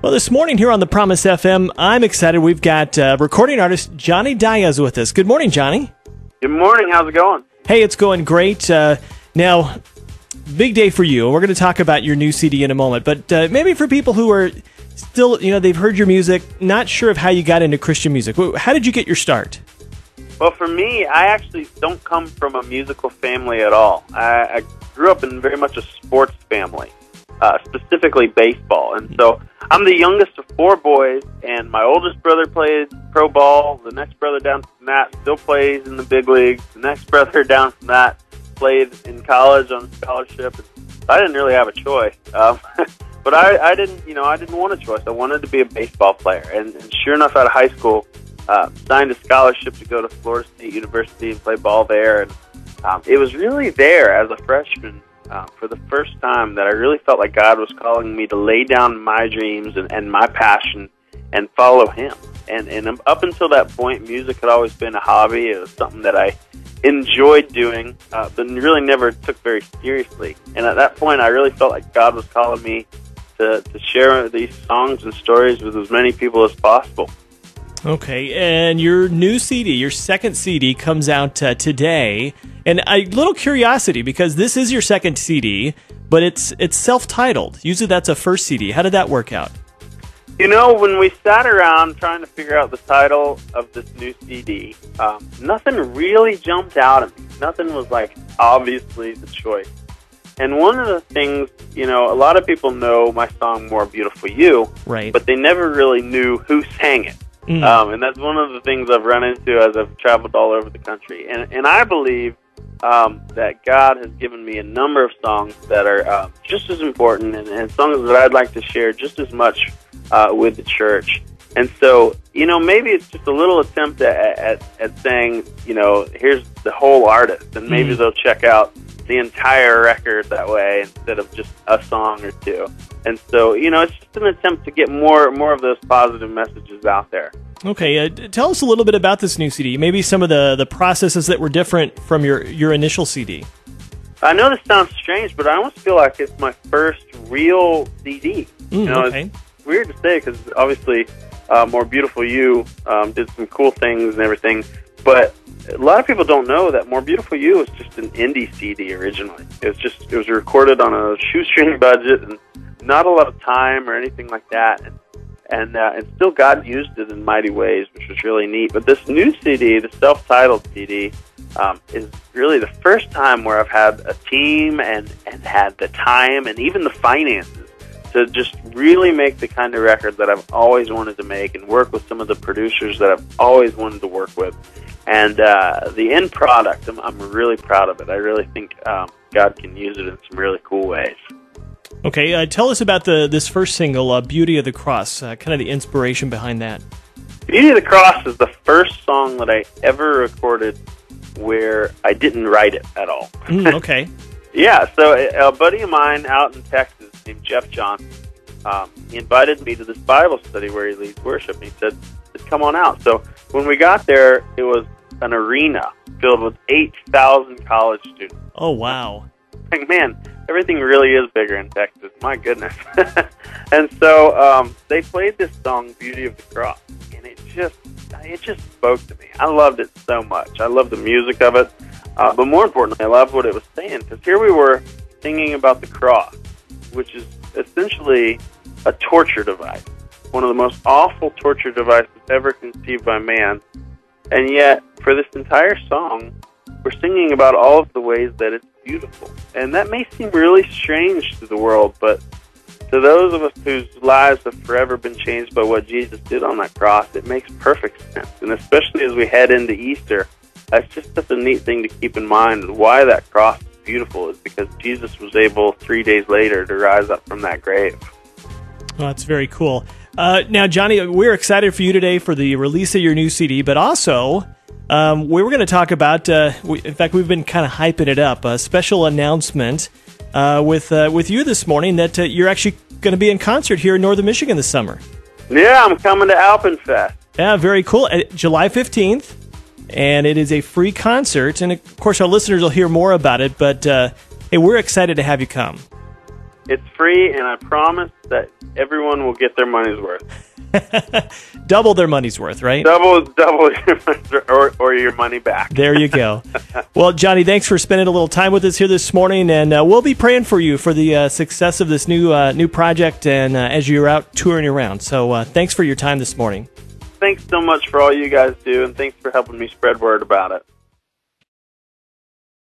Well, this morning here on the Promise FM, I'm excited. We've got recording artist Jonny Diaz with us. Good morning, Jonny. Good morning. How's it going? Hey, it's going great. Now, big day for you. We're going to talk about your new CD in a moment, but maybe for people who are still, they've heard your music, not sure of how you got into Christian music. How did you get your start? Well, for me, I actually don't come from a musical family at all. I grew up in very much a sports family, specifically baseball. And so I'm the youngest of four boys, and my oldest brother played pro ball. The next brother down from that still plays in the big leagues. The next brother down from that played in college on scholarship. I didn't really have a choice. But I didn't want a choice. I wanted to be a baseball player. And sure enough, out of high school, signed a scholarship to go to Florida State University and play ball there. And it was really there as a freshman for the first time that I really felt like God was calling me to lay down my dreams and my passion and follow Him. And up until that point, music had always been a hobby. It was something that I enjoyed doing, but really never took very seriously. And at that point, I really felt like God was calling me to share these songs and stories with as many people as possible. Okay, and your new CD, your second CD, comes out today. And a little curiosity, because this is your second CD, but it's self-titled. Usually that's a first CD. How did that work out? When we sat around trying to figure out the title of this new CD, nothing really jumped out at me. Nothing was obviously the choice. And one of the things, a lot of people know my song More Beautiful You, right? But they never really knew who sang it. And that's one of the things I've run into as I've traveled all over the country. And I believe that God has given me a number of songs that are just as important and songs that I'd like to share just as much with the church. And so, maybe it's just a little attempt at saying, here's the whole artist, and maybe they'll check out the entire record that way instead of just a song or two. And so, it's just an attempt to get more of those positive messages out there. Okay, tell us a little bit about this new CD, maybe some of the processes that were different from your initial CD. I know this sounds strange, but I almost feel like it's my first real CD. Okay. It's weird to say because obviously More Beautiful You did some cool things and everything, but a lot of people don't know that More Beautiful You was just an indie CD originally. It was recorded on a shoestring budget and not a lot of time or anything like that. And still God used it in mighty ways, which was really neat. But this new CD, the self-titled CD, is really the first time where I've had a team and had the time and even the finances to just really make the kind of record that I've always wanted to make and work with some of the producers that I've always wanted to work with. And the end product, I'm really proud of it. I really think God can use it in some really cool ways. Okay, tell us about this first single, Beauty of the Cross, kind of the inspiration behind that. Beauty of the Cross is the first song that I ever recorded where I didn't write it at all. Okay. Yeah, so a buddy of mine out in Texas named Jeff Johnson, he invited me to this Bible study where he leads worship, and he said, just come on out. So when we got there, it was an arena filled with 8,000 college students. Oh, wow. Like, man, everything really is bigger in Texas. My goodness. And so they played this song, Beauty of the Cross, and it just spoke to me. I loved it so much. I loved the music of it. But more importantly, I loved what it was saying, because here we were singing about the cross, which is essentially a torture device, one of the most awful torture devices ever conceived by man. And yet, for this entire song, we're singing about all of the ways that it's beautiful. And that may seem really strange to the world, but to those of us whose lives have forever been changed by what Jesus did on that cross, it makes perfect sense. And especially as we head into Easter, that's just such a neat thing to keep in mind. Why that cross is beautiful is because Jesus was able 3 days later to rise up from that grave. Well, that's very cool. Now, Jonny, we're excited for you today for the release of your new CD, but also we were going to talk about, in fact, we've been kind of hyping it up, a special announcement with you this morning that you're actually going to be in concert here in Northern Michigan this summer. Yeah, I'm coming to Alpenfest. Yeah, very cool. July 15th, and it is a free concert, and of course our listeners will hear more about it, but hey, we're excited to have you come. It's free, and I promise that everyone will get their money's worth. Double their money's worth, right? Double or your money back. There you go. Well, Jonny, thanks for spending a little time with us here this morning, and we'll be praying for you for the success of this new project and as you're out touring around. So thanks for your time this morning. Thanks so much for all you guys do, and thanks for helping me spread word about it.